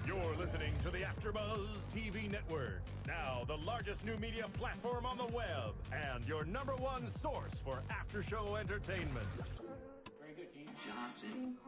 You're listening to the AFTERBUZZ TV network, now the largest new media platform on the web, and your #1 source for after-show entertainment. Very good, Dean Johnson.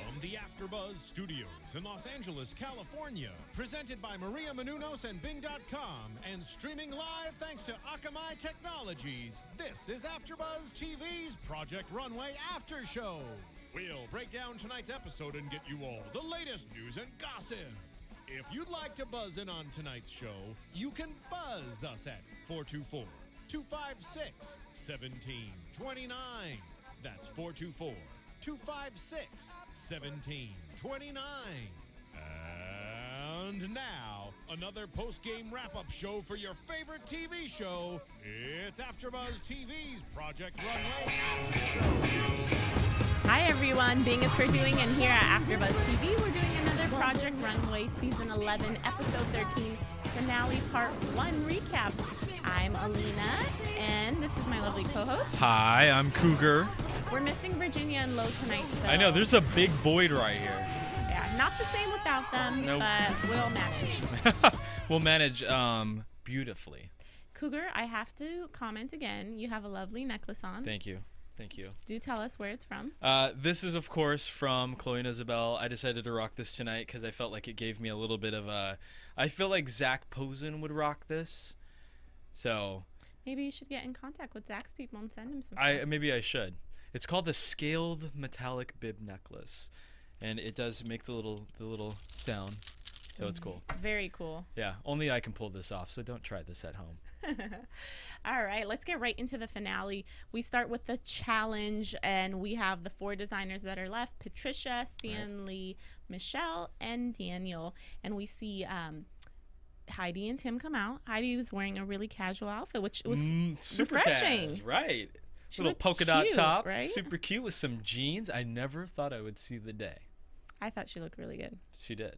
From the AFTERBUZZ Studios in Los Angeles, California, presented by Maria Menounos and Bing.com, and streaming live thanks to Akamai Technologies, this is AFTERBUZZ TV's Project Runway After Show. We'll break down tonight's episode and get you all the latest news and gossip. If you'd like to buzz in on tonight's show, you can buzz us at 424-256-1729. That's 424-256-1729. And now, another post-game wrap-up show for your favorite TV show. It's AFTERBUZZ TV's Project Runway After Show. Hi everyone, Bing is for doing, and here at AFTERBUZZ TV, we're doing another Project Runway Season 11, Episode 13, Finale Part 1 recap. I'm Alina, and this is my lovely co-host. Hi, I'm Cougar. We're missing Virginia and Lo tonight, so... I know, there's a big void right here. Yeah, not the same without them, Nope. but we'll manage. We'll manage beautifully. Cougar, I have to comment again. You have a lovely necklace on. Thank you. Thank you. Do tell us where it's from. This is, of course, from Chloe and Isabel. I decided to rock this tonight because I felt like it gave me a little bit of a... I feel like Zach Posen would rock this. So... Maybe you should get in contact with Zach's people and send him some stuff. Maybe I should. It's called the Scaled Metallic Bib Necklace. And it does make the little sound. So it's cool. Very cool. Yeah, only I can pull this off, so don't try this at home. All right, let's get right into the finale. We start with the challenge, and we have the 4 designers that are left: Patricia, Stanley, Michelle, and Daniel. And we see Heidi and Tim come out. Heidi was wearing a really casual outfit, which was super refreshing. Cash, right. She Little looked polka dot cute, top, right? super cute with some jeans. I never thought I would see the day. I thought she looked really good. She did.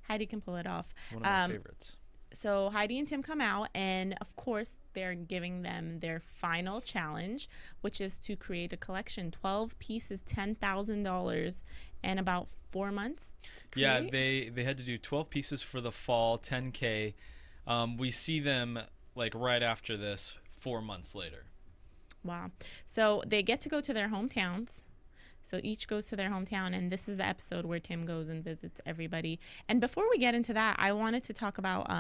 Heidi can pull it off. One of my favorites. So Heidi and Tim come out, and of course they're giving them their final challenge, which is to create a collection, 12 pieces, $10,000, and about 4 months to create. Yeah, they had to do 12 pieces for the fall, 10K. We see them like right after this, 4 months later. Wow. So they get to go to their hometowns. So each goes to their hometown, and this is the episode where Tim goes and visits everybody. And before we get into that, I wanted to talk about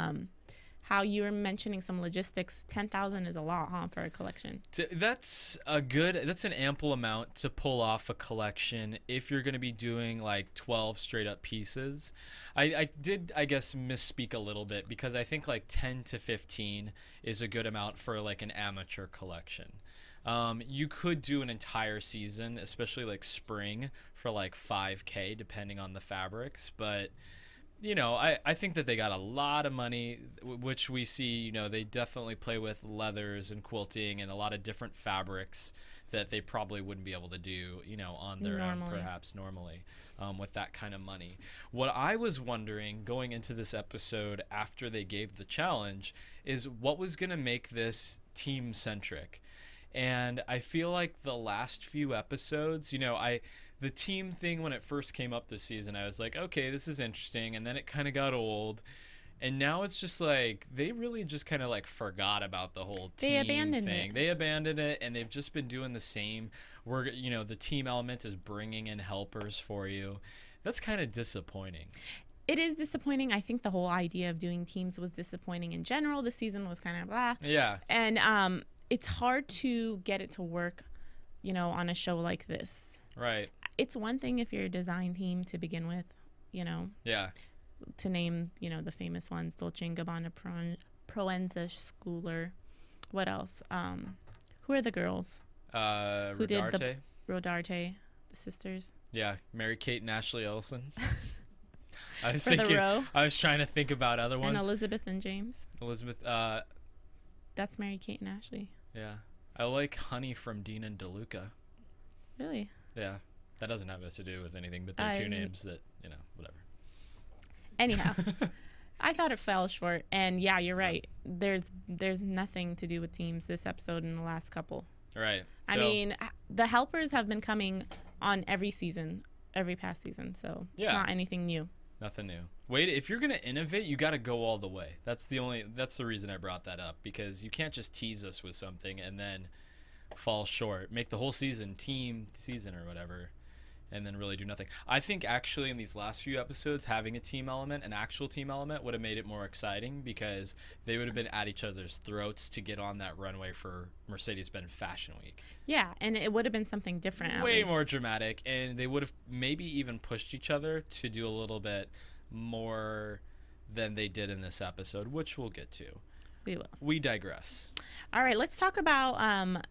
how you were mentioning some logistics. 10,000 is a lot, huh, for a collection? That's an ample amount to pull off a collection if you're going to be doing like 12 straight up pieces. I guess misspeak a little bit, because I think like 10 to 15 is a good amount for like an amateur collection. You could do an entire season, especially like spring, for like 5K depending on the fabrics, but you know, I think that they got a lot of money, which we see, you know, they definitely play with leathers and quilting and a lot of different fabrics that they probably wouldn't be able to do, you know, on their own, perhaps normally, with that kind of money. What I was wondering going into this episode after they gave the challenge is what was going to make this team centric. And I feel like the last few episodes, you know, the team thing, when it first came up this season, I was like, okay, this is interesting. And then it kind of got old. And now it's just like, they really just kind of like forgot about the whole team thing. They abandoned it, and they've just been doing the same. You know, the team element is bringing in helpers for you. That's kind of disappointing. It is disappointing. I think the whole idea of doing teams was disappointing in general. The season was kind of blah. Yeah. And it's hard to get it to work, you know, on a show like this. Right. It's one thing if you're a design team to begin with, you know. Yeah. To name, you know, the famous ones: Dolce & Gabbana, Proenza, Schooler. What else? Who are the girls? Who did the Rodarte, the sisters? Yeah, Mary-Kate and Ashley Ellison. I was trying to think about other ones. And Elizabeth and James. Elizabeth. That's Mary-Kate and Ashley. Yeah, I like Honey from Dean and DeLuca. Really? Yeah, that doesn't have us to do with anything, but they're two names that, you know, whatever. Anyhow, I thought it fell short, and yeah, you're right. there's nothing to do with teams this episode and the last couple. Right. I mean, the helpers have been coming on every past season, so it's not anything new. Nothing new. Wait, if you're gonna innovate, you got to go all the way. That's the reason I brought that up, because you can't just tease us with something and then fall short. Make the whole season team season or whatever, and then really do nothing. I think actually in these last few episodes, having a team element, an actual team element, would have made it more exciting, because they would have been at each other's throats to get on that runway for Mercedes-Benz Fashion Week. Yeah, and it would have been something different. Way more dramatic, and they would have maybe even pushed each other to do a little bit more than they did in this episode, which we'll get to. We will. We digress. All right, let's talk about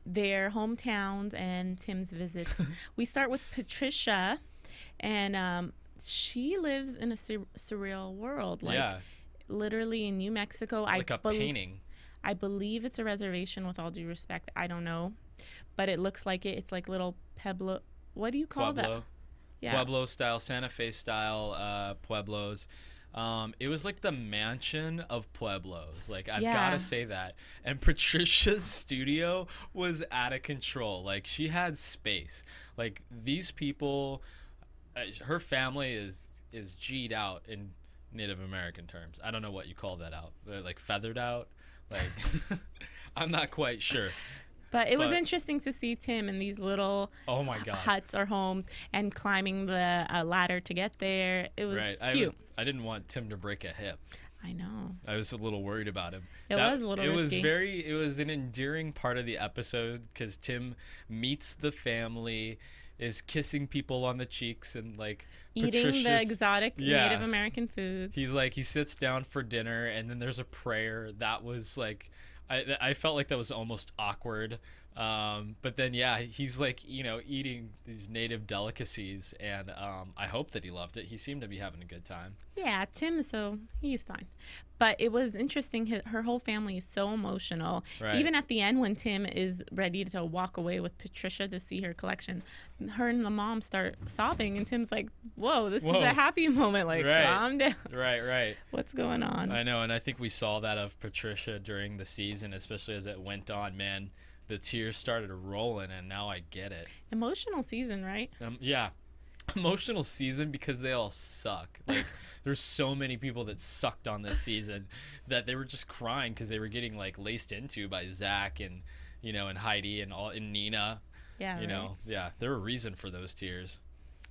their hometowns and Tim's visits. We start with Patricia, and she lives in a surreal world. Literally in New Mexico. Like a painting. I believe it's a reservation, with all due respect. I don't know. But it looks like it. It's like little Pueblo. What do you call that? Yeah. Pueblo style, Santa Fe style Pueblos. It was like the mansion of Pueblos. Like, I've got to say that. And Patricia's studio was out of control. Like, she had space. Like, these people, her family is G'd out in Native American terms. I don't know what you call that out. They're like feathered out. Like, I'm not quite sure. But it was interesting to see Tim in these little huts or homes and climbing the ladder to get there. It was cute. I didn't want Tim to break a hip. I know. I was a little worried about him. It was a little risky. It was an endearing part of the episode, because Tim meets the family, is kissing people on the cheeks, and like eating the exotic Native American foods. He sits down for dinner, and then there's a prayer. That was like, I felt like that was almost awkward. But then, he's like, eating these native delicacies, and I hope that he loved it. He seemed to be having a good time. Yeah, Tim, so he's fine. But it was interesting. Her whole family is so emotional. Right. Even at the end, when Tim is ready to walk away with Patricia to see her collection, her and the mom start sobbing, and Tim's like, whoa, this is a happy moment. Like, calm down. Right. What's going on? I know, and I think we saw that of Patricia during the season, especially as it went on, man. The tears started rolling, and now I get it. Emotional season, right? Yeah. Emotional season, because they all suck. Like, there's so many people that sucked on this season that they were just crying because they were getting like laced into by Zach and and Heidi and Nina. Yeah. There were a reason for those tears.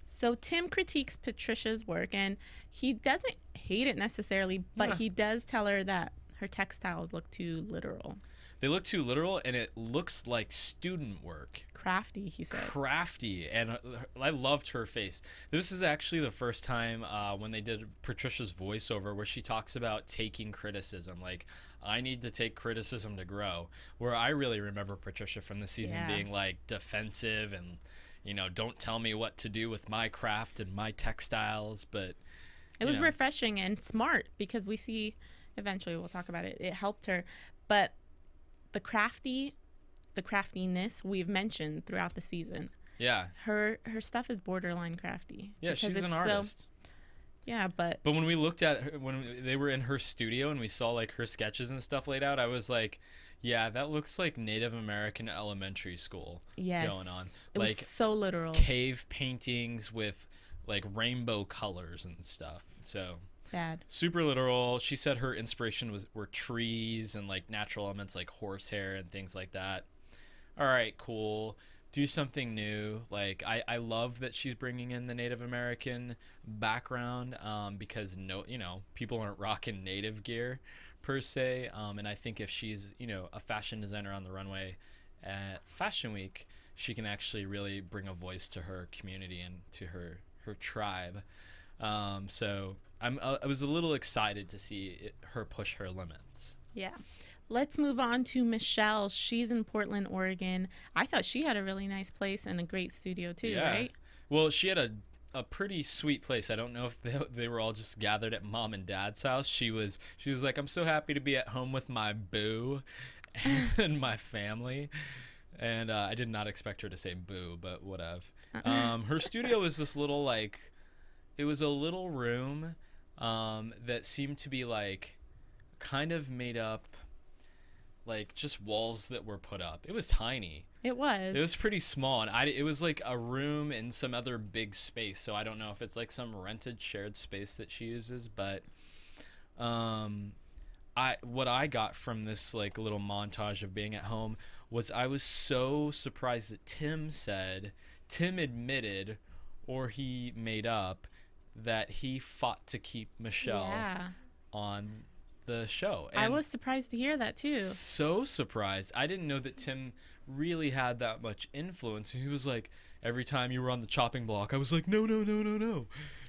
So Tim critiques Patricia's work, and he doesn't hate it necessarily, but he does tell her that her textiles look too literal. They look too literal, and it looks like student work. Crafty, he said. Crafty, and I loved her face. This is actually the first time when they did Patricia's voiceover where she talks about taking criticism. Like, I need to take criticism to grow. Where I really remember Patricia from the season being like defensive and, don't tell me what to do with my craft and my textiles. But it was refreshing and smart, because we see, eventually we'll talk about it, it helped her. But the craftiness we've mentioned throughout the season. Yeah. Her stuff is borderline crafty. Yeah, she's an artist. But when we looked at her, when they were in her studio and we saw like her sketches and stuff laid out, I was like, yeah, that looks like Native American elementary school going on. It like was so literal. Cave paintings with like rainbow colors and stuff. So super literal. She said her inspiration were trees and like natural elements like horsehair and things like that. All right, cool. Do something new. Like, I love that she's bringing in the Native American background, because people aren't rocking native gear per se. And I think if she's a fashion designer on the runway at Fashion Week, she can actually really bring a voice to her community and to her tribe. So I was a little excited to see her push her limits. Yeah. Let's move on to Michelle. She's in Portland, Oregon. I thought she had a really nice place and a great studio too, right? Well, she had a pretty sweet place. I don't know if they were all just gathered at mom and dad's house. She was like, I'm so happy to be at home with my boo and my family. And I did not expect her to say boo, but whatever. Her studio was this little it was a little room that seemed to be like kind of made up like just walls that were put up. It was tiny. It was. It was pretty small, and it was like a room in some other big space. So I don't know if it's like some rented shared space that she uses, but what I got from this like little montage of being at home was I was so surprised that Tim admitted, or he made up, that he fought to keep Michelle on the show. And I was surprised to hear that too. So surprised. I didn't know that Tim really had that much influence. He was like, every time you were on the chopping block, I was like, no.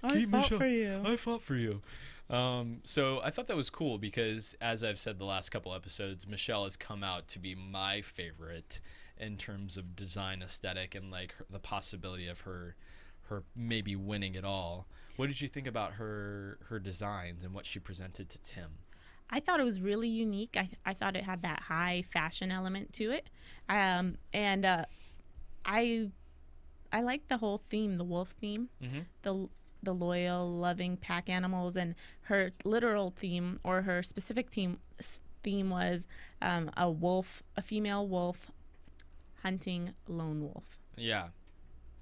I fought for you. I fought for you. So I thought that was cool because, as I've said the last couple episodes, Michelle has come out to be my favorite in terms of design aesthetic and like the possibility of her maybe winning it all. What did you think about her designs and what she presented to Tim? I thought it was really unique. I thought it had that high fashion element to it. I like the whole theme, the wolf theme, the loyal, loving pack animals, and her literal theme, or her specific theme was a female wolf hunting lone wolf. Yeah.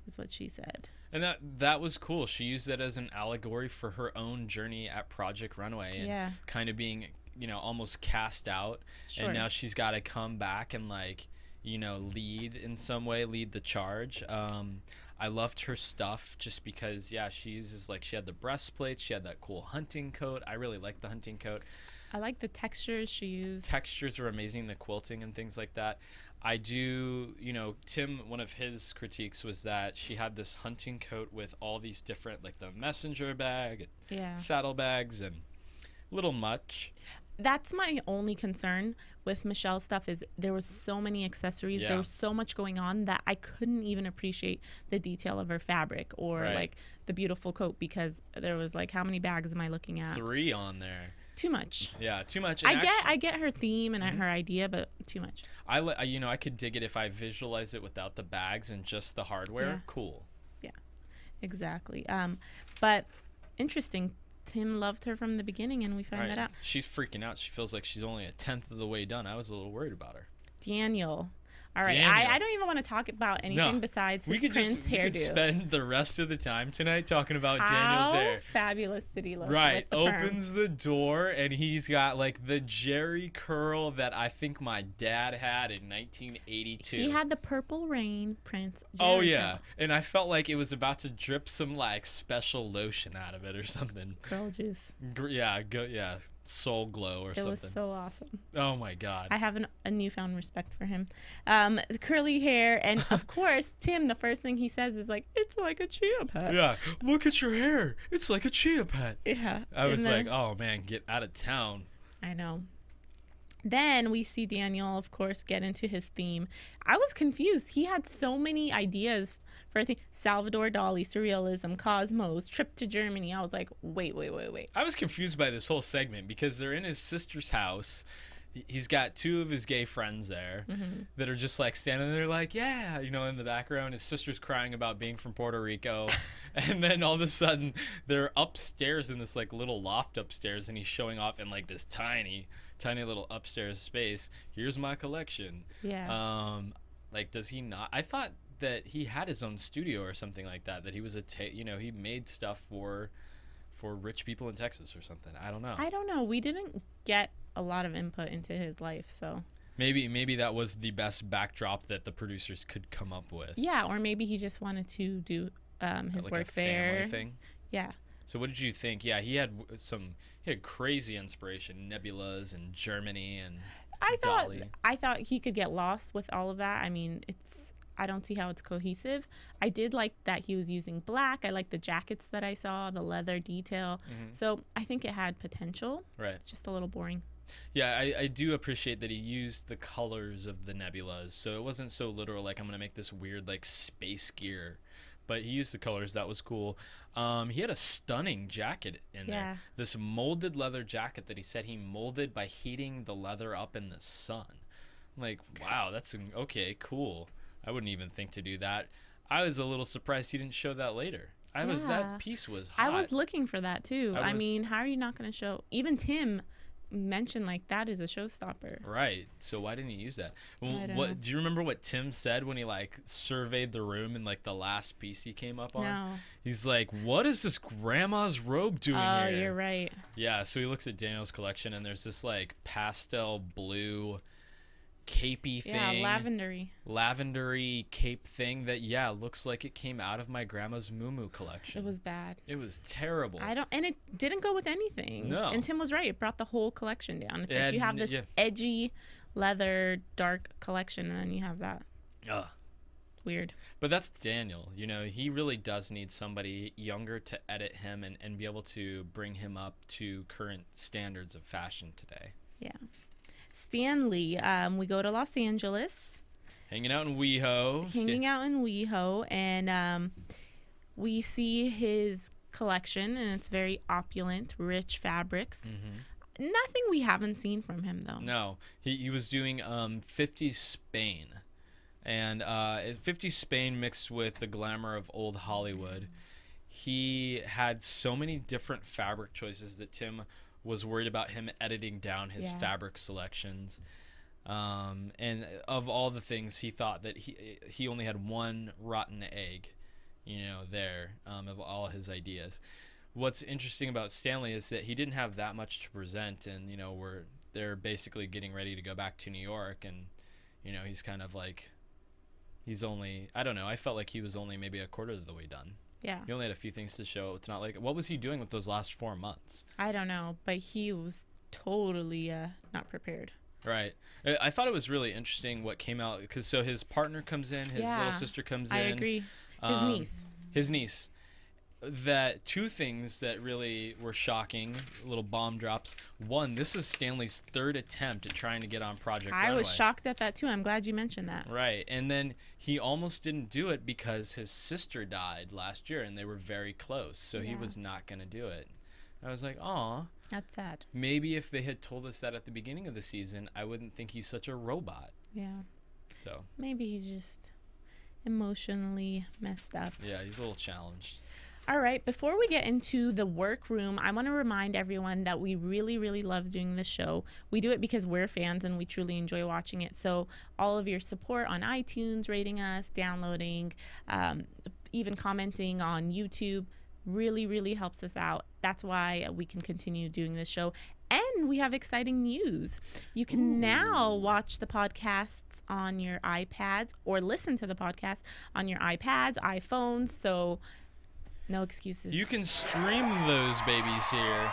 Is what she said. And that was cool. She used it as an allegory for her own journey at Project Runway and kind of being, almost cast out. Sure. And now she's got to come back and like, lead in some way, lead the charge. I loved her stuff just because, she uses she had the breastplate, she had that cool hunting coat. I really like the hunting coat. I like the textures she used. Textures are amazing, the quilting and things like that. I do, Tim, one of his critiques was that she had this hunting coat with all these different, like the messenger bag, saddlebags, and a little much. That's my only concern with Michelle's stuff is there was so many accessories. There was so much going on that I couldn't even appreciate the detail of her fabric or like the beautiful coat, because there was like, how many bags am I looking at? 3 on there. Too much. Yeah, too much. And I get her theme and her idea, but too much. I could dig it if I visualize it without the bags and just the hardware. Yeah. Cool. Yeah, exactly. But interesting. Tim loved her from the beginning, and we find that out. She's freaking out. She feels like she's only a 10th of the way done. I was a little worried about her. Daniel. All right, I don't even want to talk about anything besides his Prince hairdo. We could spend the rest of the time tonight talking about Daniel's hair. How fabulous did he look? Right, with the opens the door, and he's got like the Jerry curl that I think my dad had in 1982. He had the Purple Rain Prince Jerry Oh yeah, curl. and I felt like it was about to drip some like special lotion out of it or something. Curl juice. Soul Glow or something. It was so awesome. Oh my God. I have a newfound respect for him. Curly hair, and of course, Tim, the first thing he says is like, it's like a chia pet. Yeah, look at your hair. It's like a chia pet. Yeah. I was like, oh man, get out of town. I know. Then we see Daniel, of course, get into his theme. I was confused. He had so many ideas for, I think, Salvador Dali, Surrealism, Cosmos, Trip to Germany. I was like, wait. I was confused by this whole segment because they're in his sister's house. He's got 2 of his gay friends there that are just like standing there like, yeah, in the background. His sister's crying about being from Puerto Rico. And then all of a sudden they're upstairs in this like little loft upstairs, and he's showing off in like this tiny little upstairs space. Here's my collection. Yeah. Does he not? I thought that he had his own studio or something like that he was he made stuff for rich people in Texas or something. I don't know. We didn't get a lot of input into his life, so maybe that was the best backdrop that the producers could come up with. Yeah, or maybe he just wanted to do his like work a there. Family thing. Yeah. So what did you think? Yeah, he had crazy inspiration, nebulas and Germany and I thought he could get lost with all of that. I mean, I don't see how it's cohesive. I did like that he was using black. I like the jackets that I saw, the leather detail. So I think it had potential. Right. Just a little boring. Yeah, I do appreciate that he used the colors of the nebulas. So it wasn't so literal, like I'm going to make this weird like space gear. But he used the colors. That was cool. He had a stunning jacket in there. This molded leather jacket that he said he molded by heating the leather up in the sun. I'm like, wow, that's okay, cool. I wouldn't even think to do that. I was a little surprised he didn't show that later. That piece was hot. I was looking for that too. I mean, how are you not going to show? Even Tim mentioned like that is a showstopper. Right. So why didn't he use that? I don't know. What do you remember what Tim said when he like surveyed the room and like the last piece he came up on? No. He's like, "What is this grandma's robe doing Oh, here?" you're right. Yeah, so he looks at Daniel's collection and there's this like pastel blue capey thing. Yeah, Lavendery cape thing that looks like it came out of my grandma's Moo collection. It was bad. It was terrible. And it didn't go with anything. No. And Tim was right. It brought the whole collection down. It's Yeah, like you have this yeah. edgy leather dark collection and then you have that. Ugh. Weird. But that's Daniel. You know, he really does need somebody younger to edit him and be able to bring him up to current standards of fashion today. Yeah. Stanley, we go to Los Angeles. Hanging out in WeHo. And we see his collection, and it's very opulent, rich fabrics. Mm-hmm. Nothing we haven't seen from him, though. No, he was doing 50s Spain. And 50s Spain mixed with the glamour of old Hollywood. He had so many different fabric choices that Tim was worried about him editing down his fabric selections. And of all the things, he thought that he only had one rotten egg, there, of all his ideas. What's interesting about Stanley is that he didn't have that much to present, and, they're basically getting ready to go back to New York, and, he's kind of like, I don't know, I felt like he was only maybe a quarter of the way done. Yeah. He only had a few things to show. It's not like, what was he doing with those last 4 months? I don't know, but he was totally not prepared. Right. I thought it was really interesting what came out, because so his partner comes in, his little sister comes in. I agree. His niece. That two things that really were shocking, little bomb drops. One, this is Stanley's third attempt at trying to get on Project Runway. I was shocked at that too. I'm glad you mentioned that. Right. And then he almost didn't do it because his sister died last year and they were very close. So he was not going to do it. I was like, aw. That's sad. Maybe if they had told us that at the beginning of the season, I wouldn't think he's such a robot. Yeah. So. Maybe he's just emotionally messed up. Yeah, he's a little challenged. All right, before we get into the workroom, I want to remind everyone that we really, really love doing this show. We do it because we're fans and we truly enjoy watching it. So all of your support on iTunes, rating us, downloading, even commenting on YouTube really, really helps us out. That's why we can continue doing this show. And we have exciting news. You can now watch the podcasts on your iPads or listen to the podcast on your iPads, iPhones. So no excuses. You can stream those babies here.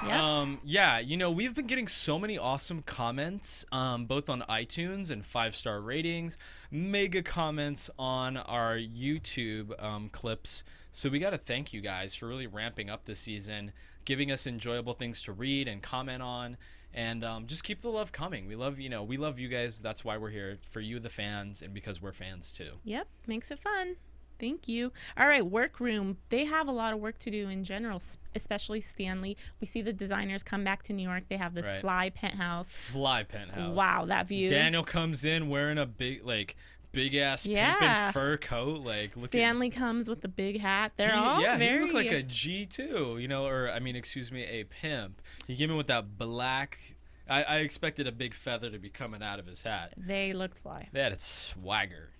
Yep. We've been getting so many awesome comments, both on iTunes and 5-star ratings, mega comments on our YouTube clips. So we got to thank you guys for really ramping up this season, giving us enjoyable things to read and comment on, and just keep the love coming. We love you guys. That's why we're here, for you, the fans, and because we're fans too. Yep, makes it fun. Thank you. All right, Workroom. They have a lot of work to do in general, especially Stanley. We see the designers come back to New York. They have this fly penthouse. Wow, that view. Daniel comes in wearing a big ass pink and fur coat. Stanley comes with the big hat. They're all very. He looked like a G2, a pimp. He came in with that black. I expected a big feather to be coming out of his hat. They looked fly. They had a swagger.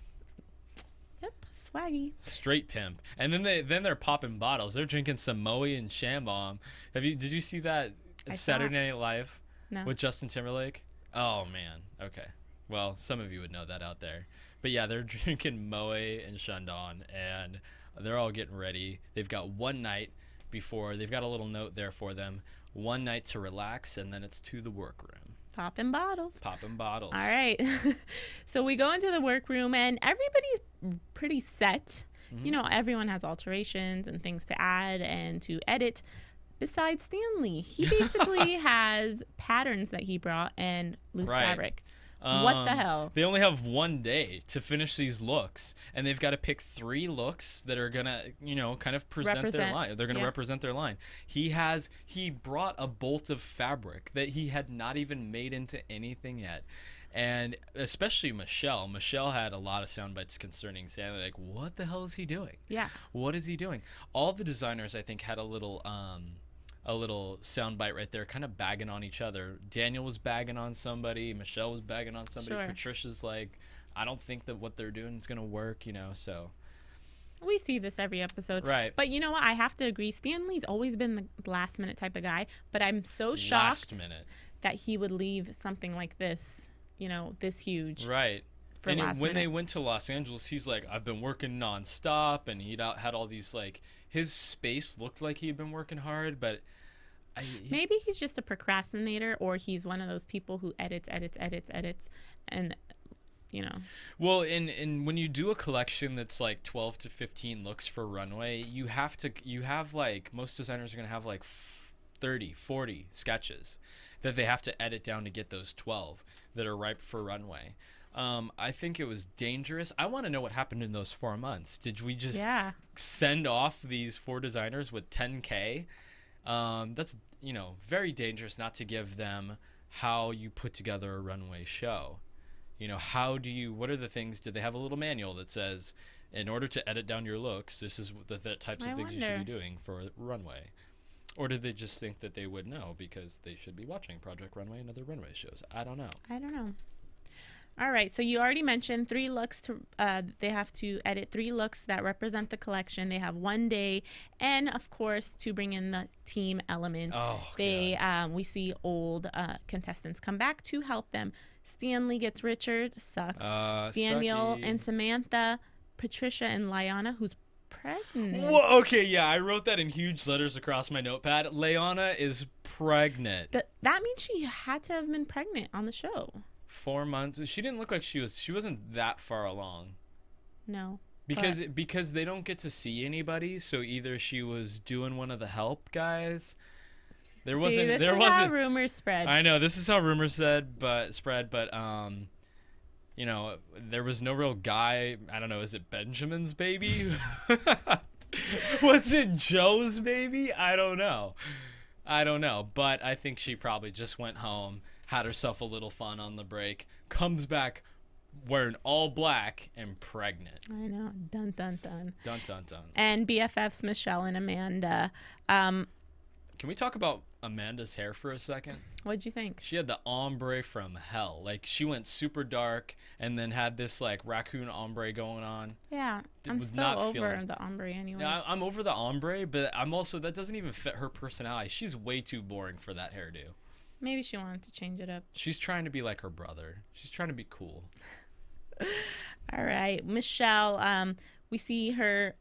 Swaggy. Straight pimp. And then they're popping bottles. They're drinking some Moe and Shambom. Did you see that Saturday Night Live with Justin Timberlake? Oh man. Okay. Well, some of you would know that out there. But yeah, they're drinking Moe and Shandon, and they're all getting ready. They've got one night before. They've got a little note there for them. One night to relax, and then it's to the workroom. Popping bottles. All right. So we go into the workroom and everybody's pretty set. Mm-hmm. Everyone has alterations and things to add and to edit. Besides Stanley, he basically has patterns that he brought and loose fabric. What the hell? They only have one day to finish these looks, and they've got to pick 3 looks that are gonna, kind of present their line. They're gonna represent their line. He brought a bolt of fabric that he had not even made into anything yet, and especially Michelle. Michelle had a lot of sound bites concerning Stanley, like, what the hell is he doing? Yeah. What is he doing? All the designers, I think, had a little soundbite right there, kind of bagging on each other. Daniel was bagging on somebody, Michelle was bagging on somebody. Sure. Patricia's like, I don't think that what they're doing is gonna work, so. We see this every episode. Right. But you know what? I have to agree. Stanley's always been the last minute type of guy, but I'm so shocked Last minute. that he would leave something like this, this huge. Right. For And last when they minute. went to Los Angeles, he's like, I've been working nonstop, and he had all these like, his space looked like he'd been working hard, but Maybe he's just a procrastinator, or he's one of those people who edits, and Well, and when you do a collection that's like 12 to 15 looks for runway, you have like, most designers are going to have like 30, 40 sketches that they have to edit down to get those 12 that are ripe for runway. I think it was dangerous. I want to know what happened in those 4 months. Did we just send off these 4 designers with 10K? That's, very dangerous not to give them how you put together a runway show. What are the things, did they have a little manual that says, in order to edit down your looks, this is the types of things you should be doing for a runway? Or did they just think that they would know because they should be watching Project Runway and other runway shows? I don't know. All right, so you already mentioned 3 looks they have to edit 3 looks that represent the collection. They have 1 day, and of course, to bring in the team element. We see old contestants come back to help them. Stanley gets Richard, sucks. Daniel sucky. and Samantha, Patricia and Liana, who's pregnant. Whoa, okay, yeah, I wrote that in huge letters across my notepad. Liana is pregnant. That means she had to have been pregnant on the show. 4 months. She didn't look like she wasn't that far along. No. Because they don't get to see anybody, so either she was doing one of the help guys. There wasn't how rumors spread. I know, this is how rumors spread, but there was no real guy. I don't know, is it Benjamin's baby? Was it Joe's baby? I don't know. But I think she probably just went home, had herself a little fun on the break, comes back wearing all black and pregnant. I know. Dun, dun, dun. Dun, dun, dun. And BFFs Michelle and Amanda. Can we talk about Amanda's hair for a second? What'd you think? She had the ombre from hell. Like, she went super dark and then had this, like, raccoon ombre going on. Yeah, I'm so over the ombre anyways. Yeah, I'm over the ombre, but I'm also, that doesn't even fit her personality. She's way too boring for that hairdo. Maybe she wanted to change it up. She's trying to be like her brother. She's trying to be cool. All right, Michelle, we see her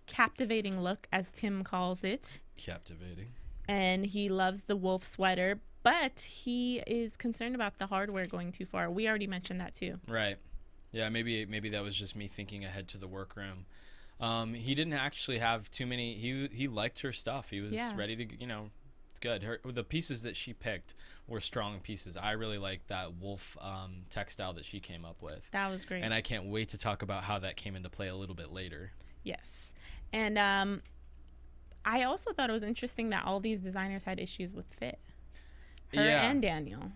captivating look, as Tim calls it. Captivating. And he loves the wolf sweater, but he is concerned about the hardware going too far. We already mentioned that too. Right. Yeah, maybe that was just me thinking ahead to the workroom. He didn't actually have too many. He liked her stuff. He was ready to, it's good. The pieces that she picked were strong pieces. I really like that wolf textile that she came up with. That was great. And I can't wait to talk about how that came into play a little bit later. Yes. And I also thought it was interesting that all these designers had issues with fit. Her and Daniel.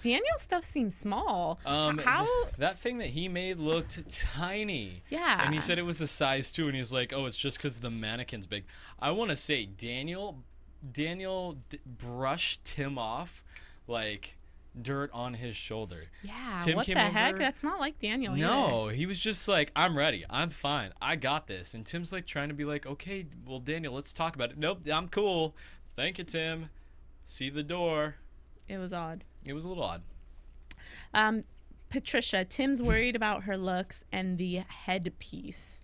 Daniel's stuff seems small. How? That thing that he made looked tiny. Yeah. And he said it was a size 2, and he's like, oh, it's just because the mannequin's big. I want to say Daniel brushed Tim off like dirt on his shoulder. Yeah, Tim what came the over, heck? That's not like Daniel No, either. He was just like, I'm ready. I'm fine. I got this. And Tim's like trying to be like, okay, well, Daniel, let's talk about it. Nope, I'm cool. Thank you, Tim. See the door. It was odd. It was a little odd. Patricia, Tim's worried about her looks and the headpiece.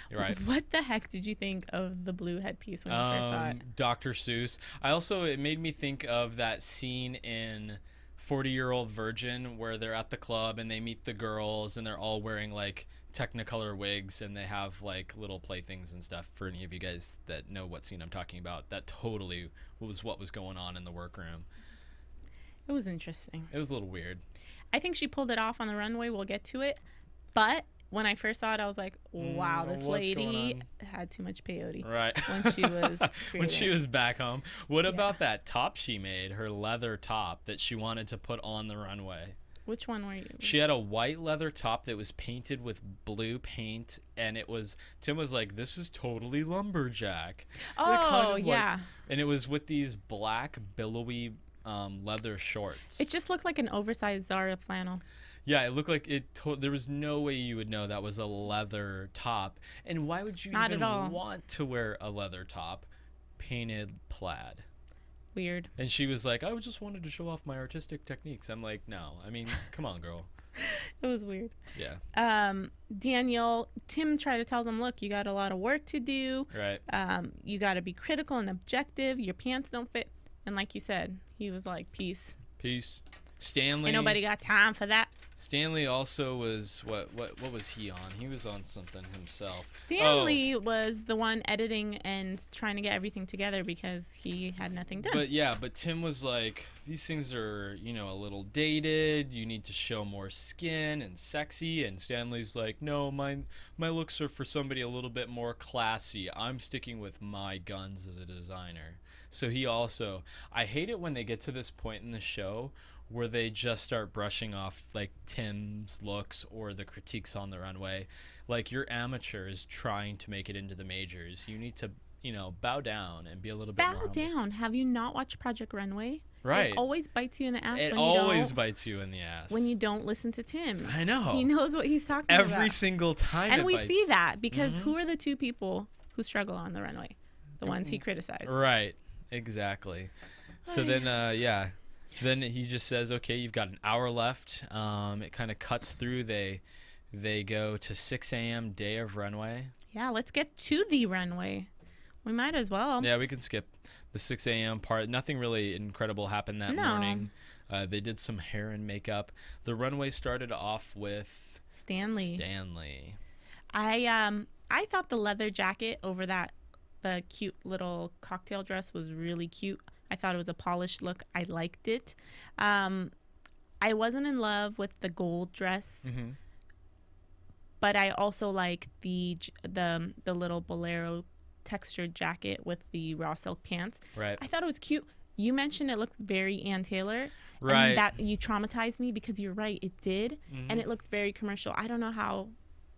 You're right. What the heck did you think of the blue headpiece when you first saw it? Dr. Seuss. It made me think of that scene in 40-Year-Old Virgin where they're at the club and they meet the girls and they're all wearing like Technicolor wigs and they have like little playthings and stuff. For any of you guys that know what scene I'm talking about, that totally was what was going on in the workroom. It was interesting. It was a little weird. I think she pulled it off on the runway. We'll get to it. But when I first saw it, I was like, wow, this lady had too much peyote. Right. When she was back home. What about that top she made, her leather top that she wanted to put on the runway? Which one were you? She had a white leather top that was painted with blue paint, and Tim was like, "This is totally lumberjack." Oh, yeah. And it was with these black billowy leather shorts. It just looked like an oversized Zara flannel. Yeah, it looked like there was no way you would know that was a leather top. And why would you Not even at all. want to wear a leather top painted plaid? Weird. And she was like, I just wanted to show off my artistic techniques. I'm like, no. I mean, come on, girl. It was weird. Yeah. Tim tried to tell them, look, you got a lot of work to do. Right. You got to be critical and objective. Your pants don't fit. And like you said, he was like, peace. Peace. Stanley. Ain't nobody got time for that. Stanley also was what was he on? He was on something himself. Stanley was the one editing and trying to get everything together because he had nothing done. But Tim was like, these things are, a little dated. You need to show more skin and sexy. And Stanley's like, no, my looks are for somebody a little bit more classy. I'm sticking with my guns as a designer. So he also, I hate it when they get to this point in the show where they just start brushing off like Tim's looks or the critiques on the runway. Like, you're amateurs trying to make it into the majors. You need to, bow down and be a little bit more Bow humble. down. Have you not watched Project Runway? Right. It always bites you in the ass. It when you always don't, bites you in the ass. when you don't listen to Tim. I know. He knows what he's talking about. Every single time And it we bites. see that because who are the two people who struggle on the runway? The ones he criticized. Right. Exactly. So then, Then he just says, okay, you've got an hour left. It kind of cuts through. They go to 6 a.m. day of runway. Yeah, let's get to the runway. We might as well. Yeah, we can skip the 6 a.m. part. Nothing really incredible happened that morning. They did some hair and makeup. The runway started off with Stanley. I thought the leather jacket over the cute little cocktail dress was really cute. I thought it was a polished look. I liked it. I wasn't in love with the gold dress, but I also like the little bolero textured jacket with the raw silk pants. Right. I thought it was cute. You mentioned it looked very Ann Taylor. Right. And that you traumatized me because you're right, it did, and it looked very commercial. I don't know how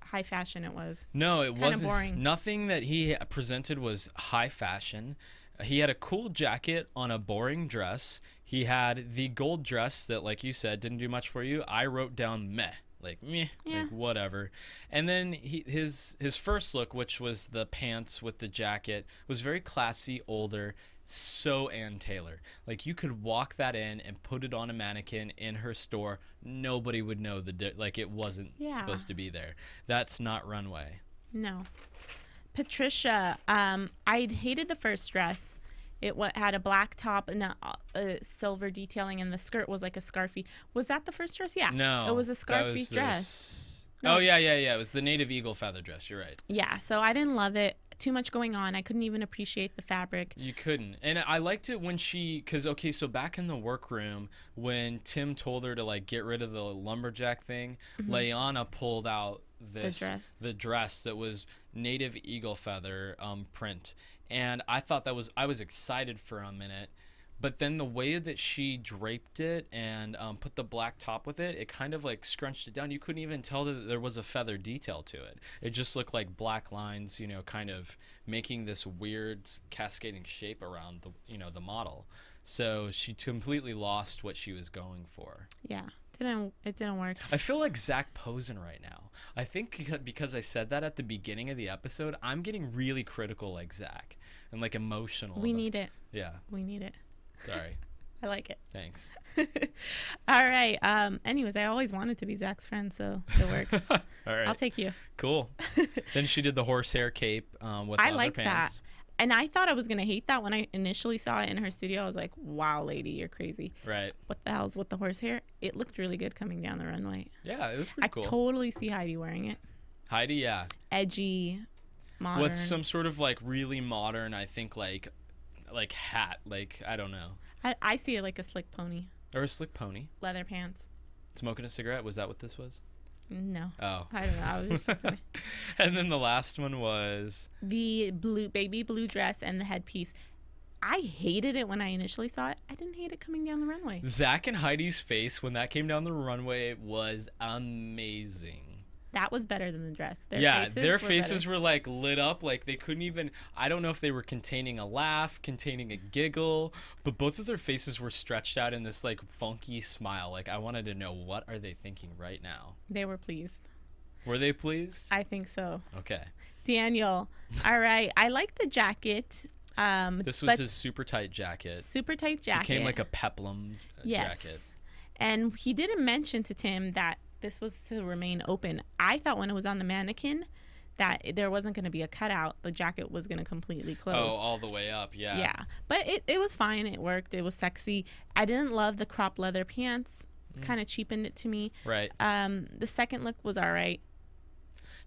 high fashion it was. No, it wasn't. Boring. Nothing that he presented was high fashion. He had a cool jacket on a boring dress. He had the gold dress that, like you said, didn't do much for you. I wrote down meh. Like, meh, like whatever. And then his first look, which was the pants with the jacket, was very classy, older, so Ann Taylor. Like, you could walk that in and put it on a mannequin in her store. Nobody would know like it wasn't supposed to be there. That's not runway. No. Patricia, I hated the first dress. It had a black top and a silver detailing, and the skirt was like a scarfy. Was that the first dress? Yeah. No. It was a scarfy dress. No. Oh, yeah. It was the native eagle feather dress. You're right. Yeah, so I didn't love it. Too much going on. I couldn't even appreciate the fabric. You couldn't. And I liked it when so back in the workroom, when Tim told her to, like, get rid of the lumberjack thing, Layana pulled out the dress that was native eagle feather print. And I thought I was excited for a minute, but then the way that she draped it and put the black top with it, it kind of like scrunched it down. You couldn't even tell that there was a feather detail to it. It just looked like black lines, kind of making this weird cascading shape around the model. So she completely lost what she was going for. Yeah. It didn't work. I feel like Zach Posen right now. I think because I said that at the beginning of the episode, I'm getting really critical like Zach and like emotional. We need it. Yeah. We need it. Sorry. I like it. Thanks. All right. Anyways, I always wanted to be Zach's friend, so it works. All right. I'll take you. Cool. Then she did the horsehair cape with I leather like pants. that. And I thought I was going to hate that when I initially saw it in her studio. I was like, wow, lady, you're crazy. Right. What the hell's with the horsehair? It looked really good coming down the runway. Yeah, it was pretty cool. I totally see Heidi wearing it. Heidi, yeah. Edgy, modern. With some sort of like really modern, I think like hat. Like, I don't know. I see it like a slick pony. Or a slick pony. Leather pants. Smoking a cigarette? Was that what this was? No. Oh. I don't know. I was just funny. And then the last one was the baby blue dress and the headpiece. I hated it when I initially saw it. I didn't hate it coming down the runway. Zach and Heidi's face when that came down the runway was amazing. That was better than the dress. Their faces were like lit up, like they couldn't even. I don't know if they were containing a laugh, containing a giggle, but both of their faces were stretched out in this like funky smile. Like I wanted to know, what are they thinking right now? They were pleased. Were they pleased? I think so. Okay. Daniel, all right. I like the jacket. This was his super tight jacket. Super tight jacket. It became like a peplum jacket. And he didn't mention to Tim that this was to remain open. I thought when it was on the mannequin that there wasn't going to be a cutout. The jacket was going to completely close. Oh, all the way up, yeah. Yeah. But it was fine. It worked. It was sexy. I didn't love the crop leather pants. Kind of cheapened it to me. Right. The second look was all right.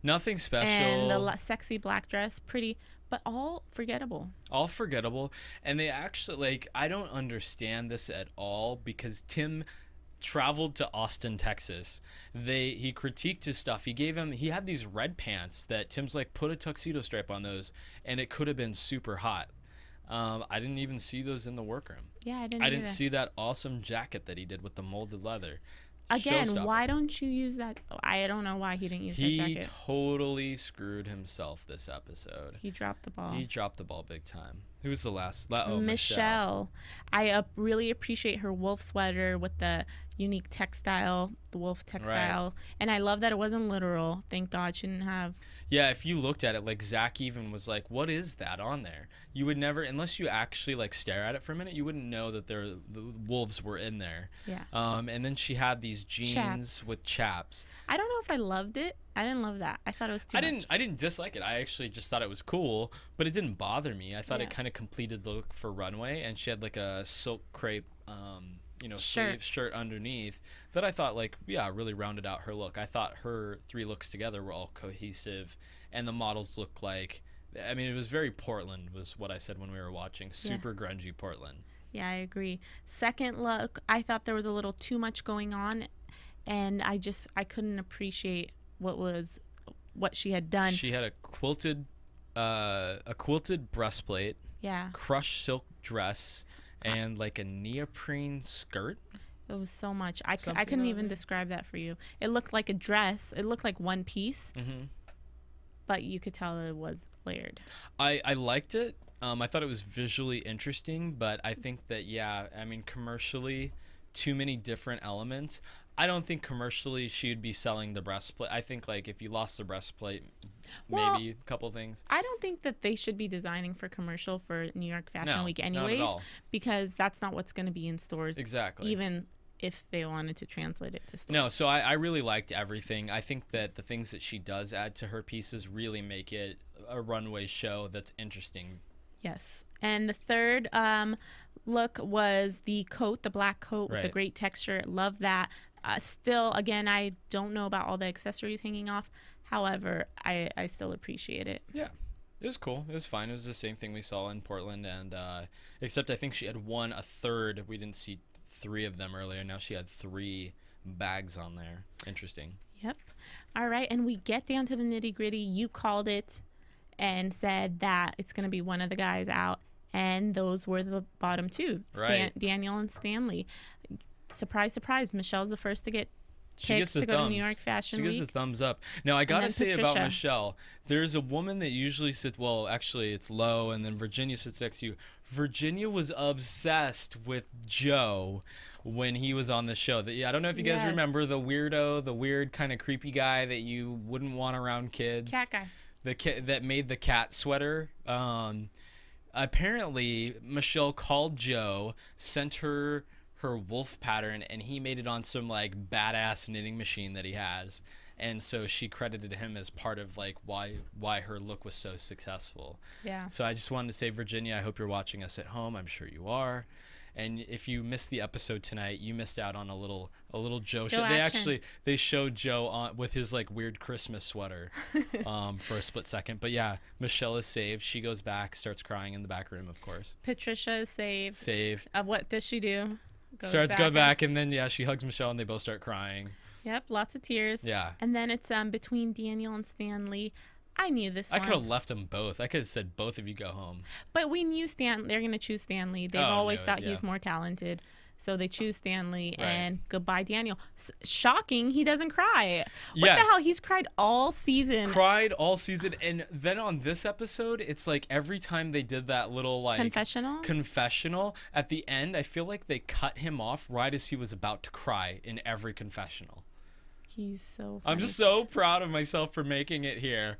Nothing special. And the sexy black dress, pretty, but all forgettable. All forgettable. And they actually, like, I don't understand this at all because Tim traveled to Austin, Texas. He critiqued his stuff. He had these red pants that Tim's like, put a tuxedo stripe on those, and it could have been super hot. I didn't even see those in the workroom. Yeah, I didn't. I didn't see that awesome jacket that he did with the molded leather. Again, why don't you use that? I don't know why he didn't use that jacket. He totally screwed himself this episode. He dropped the ball. He dropped the ball big time. Who was the last? Michelle. I really appreciate her wolf sweater with the unique textile, the wolf textile. Right. And I love that it wasn't literal. Thank God she didn't have. Yeah, if you looked at it, like Zach even was like, what is that on there? You would never, unless you actually like stare at it for a minute, you wouldn't know that the wolves were in there. Yeah. And then she had these jeans with chaps. I don't know if I loved it. I didn't love that. I thought it was too much. I didn't dislike it. I actually just thought it was cool, but it didn't bother me. I thought it kind of completed the look for Runway, and she had like a silk crepe shirt underneath that I thought really rounded out her look. I thought her three looks together were all cohesive, and the models looked like, I mean, it was very Portland was what I said when we were watching. Super grungy Portland. Yeah, I agree. Second look, I thought there was a little too much going on, and I couldn't appreciate what she had done. She had a quilted breastplate. Yeah. Crushed silk dress. And like a neoprene skirt. It was so much. I couldn't even describe that for you. It looked like a dress. It looked like one piece. Mm-hmm. But you could tell it was layered. I liked it. I thought it was visually interesting, but I think that, commercially, too many different elements. I don't think commercially she'd be selling the breastplate. I think like if you lost the breastplate, maybe a couple things. I don't think that they should be designing for commercial for New York Fashion Week anyways, not at all. Because that's not what's going to be in stores. Exactly. Even if they wanted to translate it to stores. No, so I really liked everything. I think that the things that she does add to her pieces really make it a runway show that's interesting. Yes. And the third look was the coat, the black coat with the great texture. Love that. Still, again, I don't know about all the accessories hanging off. However, I still appreciate it. Yeah, it was cool. It was fine. It was the same thing we saw in Portland, and except I think she had a third. We didn't see three of them earlier. Now she had 3 bags on there. Interesting. Yep. All right, and we get down to the nitty gritty. You called it and said that it's going to be one of the guys out, and those were the bottom 2, Daniel and Stanley. Surprise, surprise. Michelle's the first to get picked to go to New York Fashion Week. She gets a thumbs up. Now, I got to say about Michelle, there's a woman that usually sits, well, actually, it's Lo, and then Virginia sits next to you. Virginia was obsessed with Joe when he was on the show. I don't know if you guys remember the weird kind of creepy guy that you wouldn't want around kids. Cat guy. That made the cat sweater. Apparently, Michelle called Joe, sent her wolf pattern, and he made it on some like badass knitting machine that he has, and so she credited him as part of like why her look was so successful. Yeah. So I just wanted to say, Virginia, I hope you're watching us at home. I'm sure you are. And if you missed the episode tonight, you missed out on a little Joe show. They showed Joe on with his like weird Christmas sweater for a split second. But yeah, Michelle is saved. She goes back, starts crying in the back room, of course. Patricia is saved. Saved. What does she do? Go back, and then she hugs Michelle, and they both start crying. Yep, lots of tears. Yeah. And then it's between Daniel and Stanley. I knew this I one. could have left them both. I could have said both of you go home. But we knew they're going to choose Stanley. They've always knew it, thought yeah. he's more talented. So they choose Stanley, Right. and goodbye, Daniel. Shocking, he doesn't cry. What Yeah. the hell? He's cried all season. Cried all season, and then on this episode, it's like every time they did that little like confessional at the end, I feel like they cut him off right as he was about to cry in every confessional. He's so funny. I'm just so proud of myself for making it here,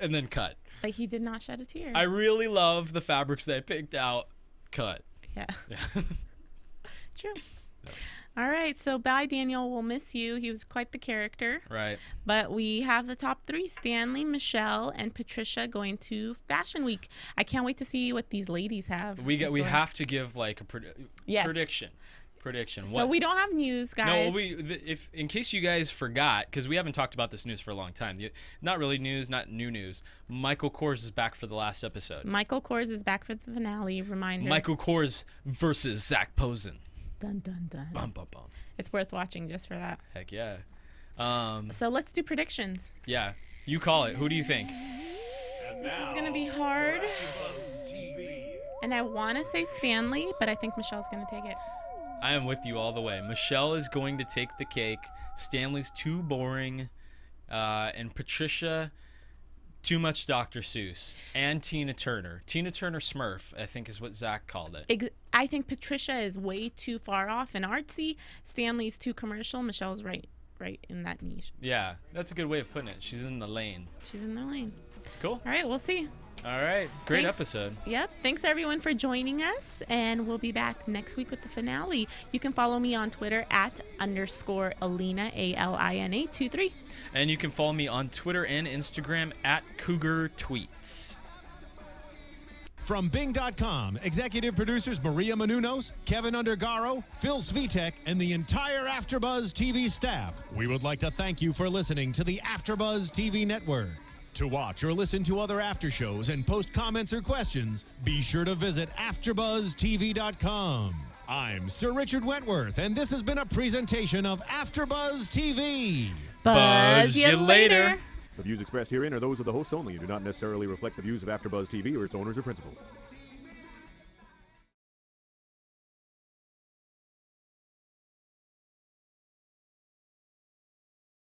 and then cut. Like, he did not shed a tear. I really love the fabrics that I picked out. Cut. Yeah. True. All right, so bye, Daniel. We'll miss you. He was quite the character. Right. But we have the top 3, Stanley, Michelle, and Patricia, going to Fashion Week. I can't wait to see what these ladies have. We have to give like a prediction. So we don't have news, guys. No, if in case you guys forgot, because we haven't talked about this news for a long time. Not really news, not new news. Michael Kors is back for the last episode. Michael Kors is back for the finale. Reminder. Michael Kors versus Zach Posen. Dun, dun, dun. Bum, bum, bum. It's worth watching just for that. Heck yeah. So let's do predictions. Yeah, you call it. Who do you think? This is going to be hard. And I want to say Stanley, but I think Michelle's going to take it. I am with you all the way. Michelle is going to take the cake. Stanley's too boring. And Patricia, too much Dr. Seuss. And Tina Turner. Tina Turner Smurf, I think is what Zach called it. I think Patricia is way too far off and artsy. Stanley's too commercial. Michelle's right in that niche. Yeah, that's a good way of putting it. She's in the lane. She's in their lane. Cool. All right, we'll see. All right. Great Thanks. episode. Yep. Thanks, everyone, for joining us. And we'll be back next week with the finale. You can follow me on Twitter @_Alina, ALINA23. And you can follow me on Twitter and Instagram @CougarTweets. From Bing.com, executive producers Maria Menounos, Kevin Undergaro, Phil Svitek, and the entire AfterBuzz TV staff, we would like to thank you for listening to the AfterBuzz TV network. To watch or listen to other after shows and post comments or questions, be sure to visit AfterBuzzTV.com. I'm Sir Richard Wentworth, and this has been a presentation of AfterBuzz TV. Buzz you later. The views expressed herein are those of the hosts only and do not necessarily reflect the views of AfterBuzz TV or its owners or principals.